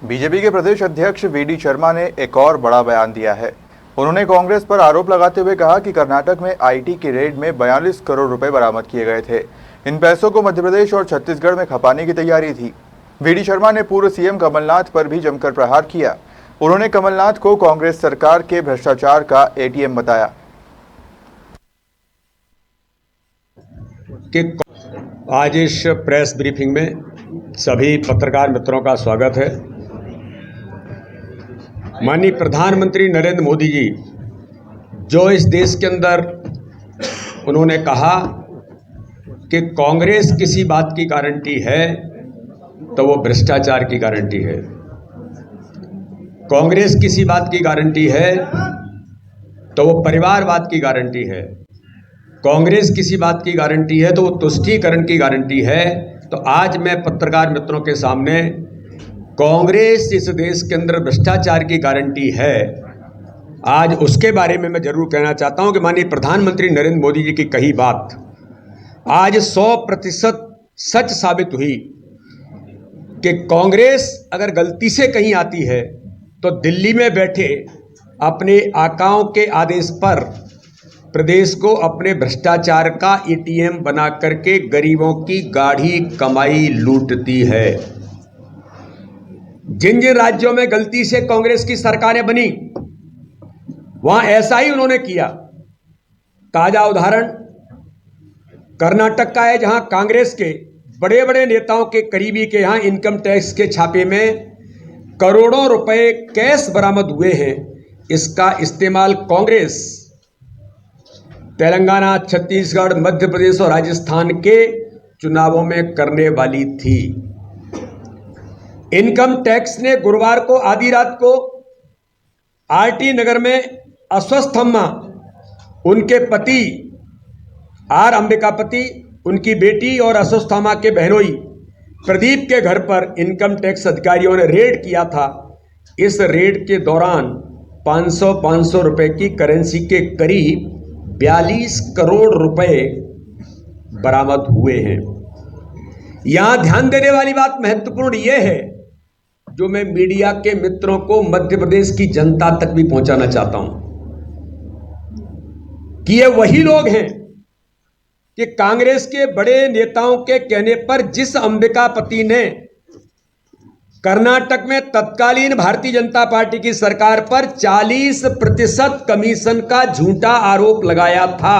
BJP के प्रदेश अध्यक्ष VD Sharma ने एक और बड़ा बयान दिया है। उन्होंने कांग्रेस पर आरोप लगाते हुए कहा कि कर्नाटक में आईटी की रेड में 42 करोड़ रुपए बरामद किए गए थे। इन पैसों को मध्य प्रदेश और छत्तीसगढ़ में खपाने की तैयारी थी। वीडी शर्मा ने पूर्व सीएम कमलनाथ पर भी जमकर प्रहार किया। उन्होंने कमलनाथ को कांग्रेस सरकार के भ्रष्टाचार का एटीएम बताया। कि आज इस प्रेस ब्रीफिंग में सभी पत्रकार मित्रों का स्वागत है। माननीय प्रधानमंत्री नरेंद्र मोदी जी जो इस देश के अंदर उन्होंने कहा कि कांग्रेस किसी बात की गारंटी है तो वो भ्रष्टाचार की गारंटी है, कांग्रेस किसी बात की गारंटी है तो वो परिवारवाद की गारंटी है, कांग्रेस किसी बात की गारंटी है तो वो तुष्टीकरण की गारंटी है। तो आज मैं पत्रकार मित्रों के सामने कांग्रेस इस देश के अंदर भ्रष्टाचार की गारंटी है, आज उसके बारे में मैं जरूर कहना चाहता हूं कि माननीय प्रधानमंत्री नरेंद्र मोदी जी की कही बात आज 100% सच साबित हुई कि कांग्रेस अगर गलती से कहीं आती है तो दिल्ली में बैठे अपने आकाओं के आदेश पर प्रदेश को अपने भ्रष्टाचार का एटीएम बना करके गरीबों की गाढ़ी कमाई लूटती है। जिन जिन राज्यों में गलती से कांग्रेस की सरकारें बनी वहां ऐसा ही उन्होंने किया। ताजा उदाहरण कर्नाटक का है, जहां कांग्रेस के बड़े बड़े नेताओं के करीबी के यहां इनकम टैक्स के छापे में करोड़ों रुपए कैश बरामद हुए हैं। इसका इस्तेमाल कांग्रेस तेलंगाना, छत्तीसगढ़, मध्य प्रदेश और राजस्थान के चुनावों में करने वाली थी। इनकम टैक्स ने गुरुवार को आधी रात को आरटी नगर में अस्वस्थ अम्मा, उनके पति आर अंबिकापति, उनकी बेटी और अस्वस्थ अम्मा के बहनोई प्रदीप के घर पर इनकम टैक्स अधिकारियों ने रेड किया था। इस रेड के दौरान 500 रुपए की करेंसी के करीब 42 करोड़ रुपए बरामद हुए हैं। यहां ध्यान देने वाली बात महत्वपूर्ण यह है जो मैं मीडिया के मित्रों को मध्य प्रदेश की जनता तक भी पहुंचाना चाहता हूं कि ये वही लोग हैं कि कांग्रेस के बड़े नेताओं के कहने पर जिस अंबिकापति ने कर्नाटक में तत्कालीन भारतीय जनता पार्टी की सरकार पर 40% कमीशन का झूठा आरोप लगाया था,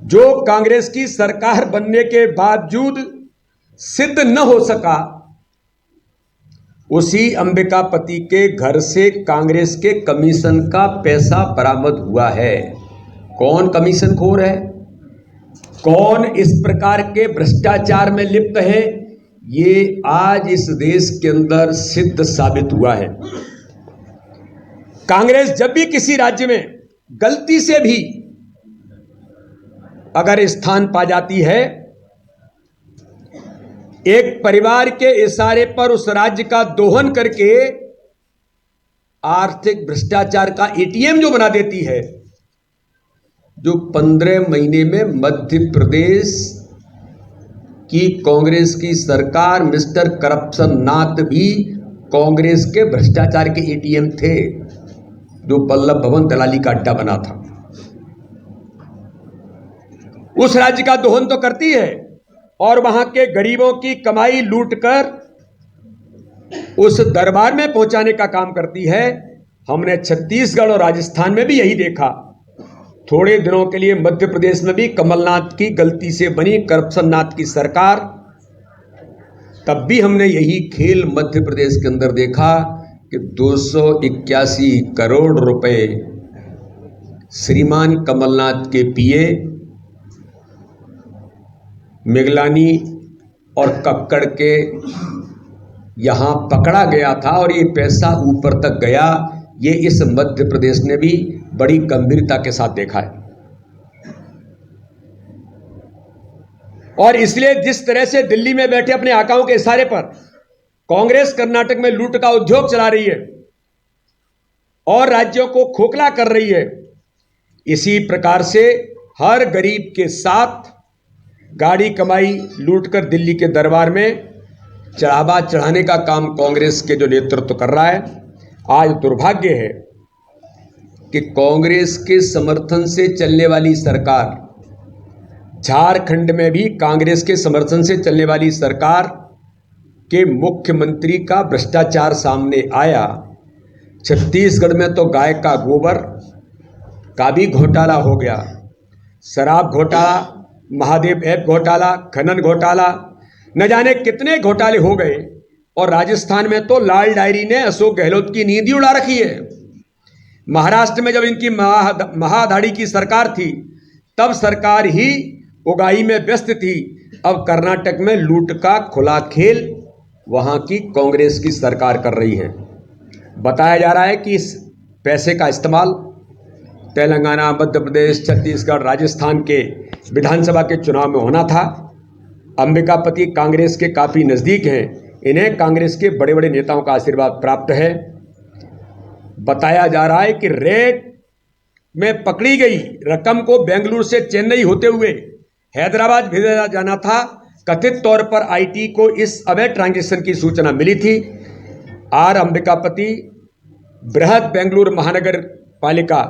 जो कांग्रेस की सरकार बनने के बावजूद सिद्ध न हो सका, उसी अंबिकापति के घर से कांग्रेस के कमीशन का पैसा बरामद हुआ है। कौन कमीशनखोर है, कौन इस प्रकार के भ्रष्टाचार में लिप्त है, ये आज इस देश के अंदर सिद्ध साबित हुआ है। कांग्रेस जब भी किसी राज्य में गलती से भी अगर स्थान पा जाती है, एक परिवार के इशारे पर उस राज्य का दोहन करके आर्थिक भ्रष्टाचार का एटीएम जो बना देती है, जो 15 महीने में मध्य प्रदेश कि कांग्रेस की सरकार मिस्टर करप्शन नाथ भी कांग्रेस के भ्रष्टाचार के एटीएम थे, जो बल्लभ भवन दलाली का अड्डा बना था। उस राज्य का दोहन तो करती है और वहां के गरीबों की कमाई लूटकर उस दरबार में पहुंचाने का काम करती है। हमने छत्तीसगढ़ और राजस्थान में भी यही देखा। थोड़े दिनों के लिए मध्य प्रदेश में भी कमलनाथ की गलती से बनी करप्शन नाथ की सरकार, तब भी हमने यही खेल मध्य प्रदेश के अंदर देखा कि 281 करोड़ रुपए श्रीमान कमलनाथ के पीए मिगलानी और कक्कड़ के यहां पकड़ा गया था और ये पैसा ऊपर तक गया। ये इस मध्य प्रदेश ने भी बड़ी गंभीरता के साथ देखा है। और इसलिए जिस तरह से दिल्ली में बैठे अपने आकाओं के इशारे पर कांग्रेस कर्नाटक में लूट का उद्योग चला रही है और राज्यों को खोखला कर रही है, इसी प्रकार से हर गरीब के साथ गाड़ी कमाई लूटकर दिल्ली के दरबार में चढ़ावा चढ़ाने का काम कांग्रेस के जो नेतृत्व कर रहा है। आज दुर्भाग्य है कि कांग्रेस के समर्थन से चलने वाली सरकार, झारखंड में भी कांग्रेस के समर्थन से चलने वाली सरकार के मुख्यमंत्री का भ्रष्टाचार सामने आया। छत्तीसगढ़ में तो गाय का गोबर का भी घोटाला हो गया, शराब घोटाला, महादेव ऐप घोटाला, खनन घोटाला, न जाने कितने घोटाले हो गए। और राजस्थान में तो लाल डायरी ने अशोक गहलोत की नींद ही उड़ा रखी है। महाराष्ट्र में जब इनकी महादाढ़ी की सरकार थी तब सरकार ही उगाही में व्यस्त थी। अब कर्नाटक में लूट का खुला खेल वहां की कांग्रेस की सरकार कर रही है। बताया जा रहा है कि इस पैसे का इस्तेमाल तेलंगाना, मध्य प्रदेश, छत्तीसगढ़, राजस्थान के विधानसभा के चुनाव में होना था। अंबिकापति कांग्रेस के काफ़ी नज़दीक हैं, इन्हें कांग्रेस के बड़े बड़े नेताओं का आशीर्वाद प्राप्त है। बताया जा रहा है कि रेड में पकड़ी गई रकम को बेंगलुरु से चेन्नई होते हुए हैदराबाद भेजा जाना था। कथित तौर पर आईटी को इस अवैध ट्रांजैक्शन की सूचना मिली थी। आर अंबिकापति बृहद बेंगलुरु महानगर पालिका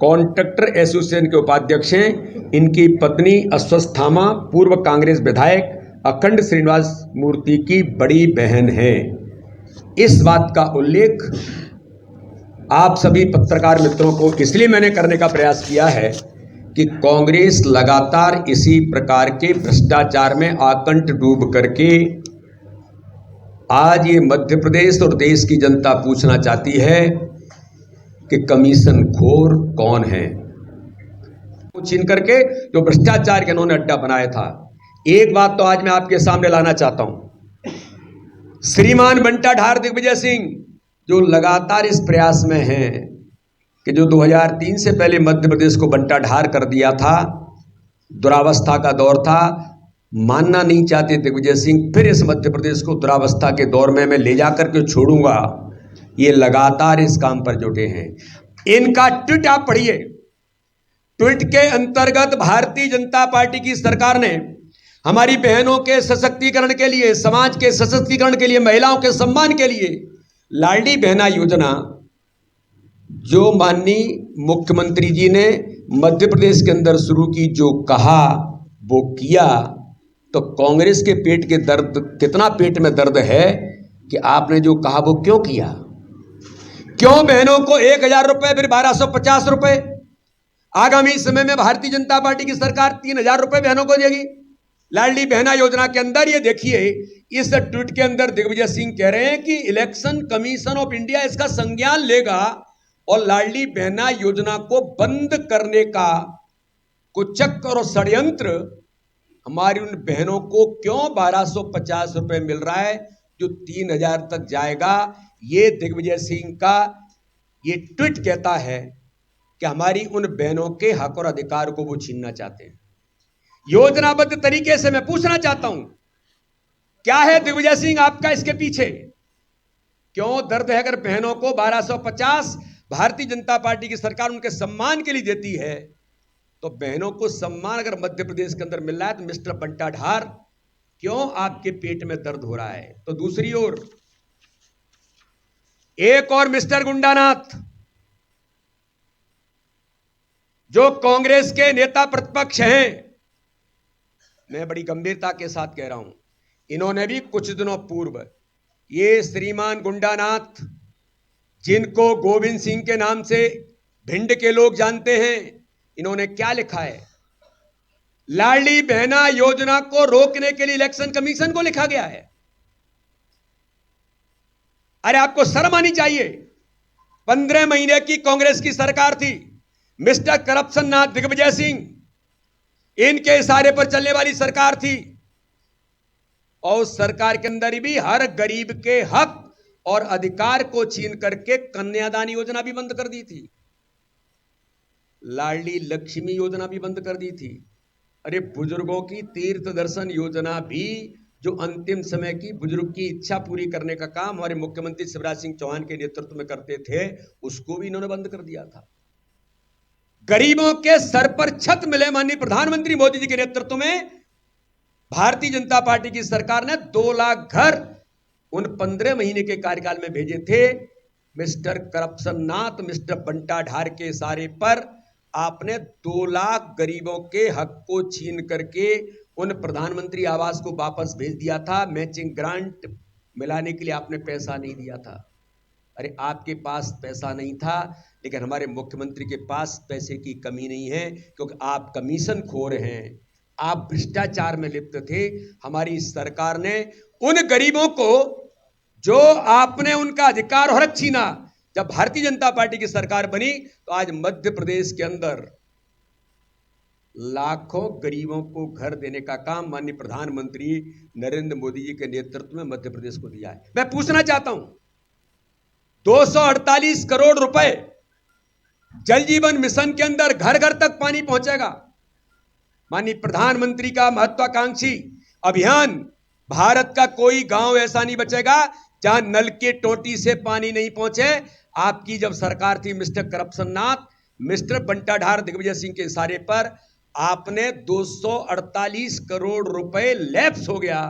कॉन्ट्रैक्टर एसोसिएशन के उपाध्यक्ष हैं। इनकी पत्नी अश्वस्थामा पूर्व कांग्रेस विधायक अखंड श्रीनिवास मूर्ति की बड़ी बहन है। इस बात का उल्लेख आप सभी पत्रकार मित्रों को इसलिए मैंने करने का प्रयास किया है कि कांग्रेस लगातार इसी प्रकार के भ्रष्टाचार में आकंठ डूब करके आज ये मध्य प्रदेश और देश की जनता पूछना चाहती है कि कमीशन खोर कौन है। छीन करके जो भ्रष्टाचार के इन्होंने अड्डा बनाया था। एक बात तो आज मैं आपके सामने लाना चाहता हूं, श्रीमान बंटा ढार दिग्विजय सिंह जो लगातार इस प्रयास में हैं कि जो 2003 से पहले मध्य प्रदेश को बंटा ढार कर दिया था, दुरावस्था का दौर था, मानना नहीं चाहते दिग्विजय सिंह फिर इस मध्य प्रदेश को दुरावस्था के दौर में मैं ले जाकर के छोड़ूंगा। ये लगातार इस काम पर जुटे हैं। इनका ट्वीट आप पढ़िए। ट्वीट के अंतर्गत भारतीय जनता पार्टी की सरकार ने हमारी बहनों के सशक्तिकरण के लिए, समाज के सशक्तिकरण के लिए, महिलाओं के सम्मान के लिए लाडली बहना योजना जो माननीय मुख्यमंत्री जी ने मध्य प्रदेश के अंदर शुरू की, जो कहा वो किया। तो कांग्रेस के पेट के दर्द, कितना पेट में दर्द है कि आपने जो कहा वो क्यों किया। क्यों बहनों को 1000 रुपए, फिर 1250 रुपए। आगामी समय में भारतीय जनता पार्टी की सरकार 3000 रुपए बहनों को देगी लाडली बहना योजना के अंदर। ये देखिए, इस ट्वीट के अंदर दिग्विजय सिंह कह रहे हैं कि इलेक्शन कमीशन ऑफ इंडिया इसका संज्ञान लेगा और लाडली बहना योजना को बंद करने का कुछ चक्कर और षड्यंत्र हमारी उन बहनों को क्यों 1250 रुपए मिल रहा है जो 3000 तक जाएगा। ये दिग्विजय सिंह का ये ट्वीट कहता है कि हमारी उन बहनों के हक और अधिकार को वो छीनना चाहते हैं योजनाबद्ध तरीके से। मैं पूछना चाहता हूं, क्या है दिग्विजय सिंह आपका इसके पीछे? क्यों दर्द है? अगर बहनों को 1250 भारतीय जनता पार्टी की सरकार उनके सम्मान के लिए देती है, तो बहनों को सम्मान अगर मध्य प्रदेश के अंदर मिल रहा है, तो मिस्टर बंटा ढार क्यों आपके पेट में दर्द हो रहा है? तो दूसरी ओर एक और मिस्टर गुंडानाथ जो कांग्रेस के नेता प्रतिपक्ष हैं, मैं बड़ी गंभीरता के साथ कह रहा हूं, इन्होंने भी कुछ दिनों पूर्व ये श्रीमान गुंडानाथ, जिनको गोविंद सिंह के नाम से भिंड के लोग जानते हैं, इन्होंने क्या लिखा है? लाडली बहना योजना को रोकने के लिए इलेक्शन कमीशन को लिखा गया है। अरे आपको शर्म आनी चाहिए। 15 महीने की कांग्रेस की सरकार थी, मिस्टर करप्शन नाथ दिग्विजय सिंह, इनके इशारे पर चलने वाली सरकार थी। और उस सरकार के अंदर भी हर गरीब के हक और अधिकार को छीन करके कन्यादान योजना भी बंद कर दी थी, लाडली लक्ष्मी योजना भी बंद कर दी थी। अरे बुजुर्गों की तीर्थ दर्शन योजना भी, जो अंतिम समय की बुजुर्ग की इच्छा पूरी करने का काम हमारे मुख्यमंत्री शिवराज सिंह चौहान के नेतृत्व में करते थे, उसको भी इन्होंने बंद कर दिया था। गरीबों के सर पर छत मिले माननीय प्रधानमंत्री मोदी जी के नेतृत्व में भारतीय जनता पार्टी की सरकार ने 2 लाख घर उन 15 महीने के कार्यकाल में भेजे थे, मिस्टर करप्शन नाथ, मिस्टर बंटा ढार के इशारे पर आपने 2 लाख गरीबों के हक को छीन करके उन प्रधानमंत्री आवास को वापस भेज दिया था। मैचिंग ग्रांट मिलाने के लिए आपने पैसा नहीं दिया था। अरे आपके पास पैसा नहीं था, लेकिन हमारे मुख्यमंत्री के पास पैसे की कमी नहीं है, क्योंकि आप कमीशन खोर हैं, आप भ्रष्टाचार में लिप्त थे। हमारी सरकार ने उन गरीबों को जो आपने उनका अधिकार और हक छीना, जब भारतीय जनता पार्टी की सरकार बनी तो आज मध्य प्रदेश के अंदर लाखों गरीबों को घर देने का काम माननीय प्रधानमंत्री नरेंद्र मोदी जी के नेतृत्व में मध्य प्रदेश को दिया है। मैं पूछना चाहता हूं, 248 करोड़ रुपए जल जीवन मिशन के अंदर घर घर तक पानी पहुंचेगा। माननीय प्रधानमंत्री का महत्वाकांक्षी अभियान, भारत का कोई गांव ऐसा नहीं बचेगा जहां नल के टोटी से पानी नहीं पहुंचे। आपकी जब सरकार थी मिस्टर करप्शन नाथ, मिस्टर बंटा ढार, दिग्विजय सिंह के इशारे पर आपने 248 करोड़ रुपए लैप्स हो गया,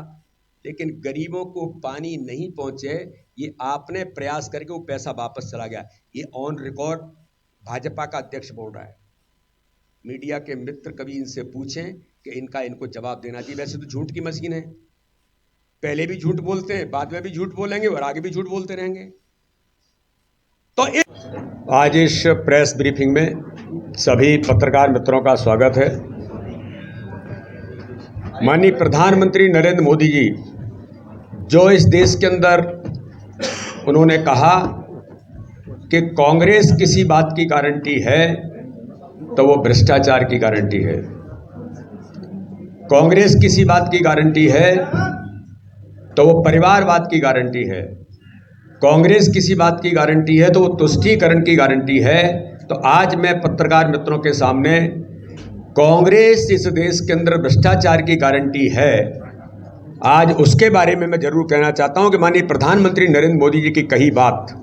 लेकिन गरीबों को पानी नहीं पहुंचे। ये आपने प्रयास करके वो पैसा वापस चला गया। ये ऑन रिकॉर्ड भाजपा का अध्यक्ष बोल रहा है। मीडिया के मित्र कभी इनसे पूछें कि इनको जवाब देना चाहिए। वैसे तो झूठ की मशीन है, पहले भी झूठ बोलते हैं, बाद में भी झूठ बोलेंगे और आगे भी झूठ बोलते रहेंगे। तो आज इस प्रेस ब्रीफिंग में सभी पत्रकार मित्रों का स्वागत है। माननीय प्रधानमंत्री नरेंद्र मोदी जी जो इस देश के अंदर उन्होंने कहा कि कांग्रेस किसी बात की गारंटी है तो वो भ्रष्टाचार की गारंटी है। कांग्रेस किसी बात की गारंटी है तो वो परिवारवाद की गारंटी है। कांग्रेस किसी बात की गारंटी है तो वो तुष्टीकरण की गारंटी है। तो आज मैं पत्रकार मित्रों के सामने कांग्रेस इस देश के अंदर भ्रष्टाचार की गारंटी है, आज उसके बारे में मैं जरूर कहना चाहता हूं कि माननीय प्रधानमंत्री नरेंद्र मोदी जी की कही बात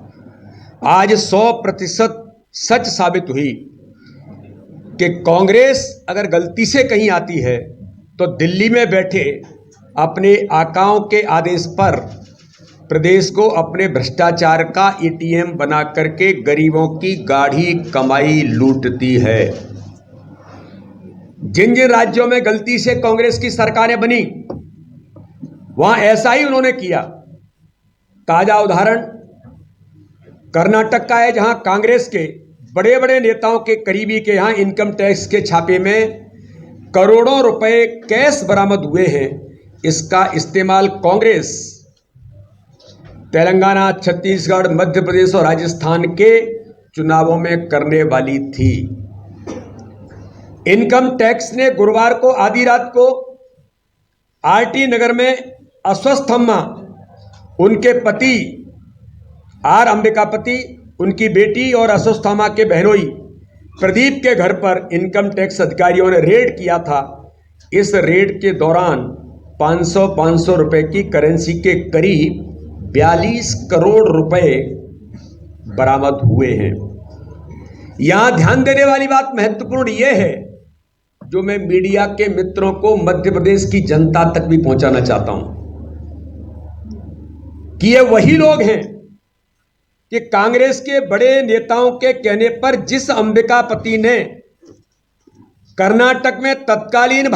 आज 100% सच साबित हुई कि कांग्रेस अगर गलती से कहीं आती है तो दिल्ली में बैठे अपने आकाओं के आदेश पर प्रदेश को अपने भ्रष्टाचार का एटीएम बना करके गरीबों की गाढ़ी कमाई लूटती है। जिन जिन राज्यों में गलती से कांग्रेस की सरकारें बनी वहां ऐसा ही उन्होंने किया। ताजा उदाहरण कर्नाटक का है, जहां कांग्रेस के बड़े बड़े नेताओं के करीबी के यहां इनकम टैक्स के छापे में करोड़ों रुपए कैश बरामद हुए हैं। इसका इस्तेमाल कांग्रेस तेलंगाना, छत्तीसगढ़, मध्य प्रदेश और राजस्थान के चुनावों में करने वाली थी। इनकम टैक्स ने गुरुवार को आधी रात को आरटी नगर में अस्वस्थ अम्मा, उनके पति आर अंबिकापति, उनकी बेटी और अस्वस्थ अम्मा के बहनोई प्रदीप के घर पर इनकम टैक्स अधिकारियों ने रेड किया था। इस रेड के दौरान 500 रुपए की करेंसी के करीब 42 करोड़ रुपए बरामद हुए हैं। यहां ध्यान देने वाली बात महत्वपूर्ण यह है, जो मैं मीडिया के मित्रों को मध्य प्रदेश की जनता तक भी पहुंचाना चाहता हूं, कि ये वही लोग हैं कि कांग्रेस के बड़े नेताओं के कहने पर जिस अंबिकापति ने कर्नाटक में तत्कालीन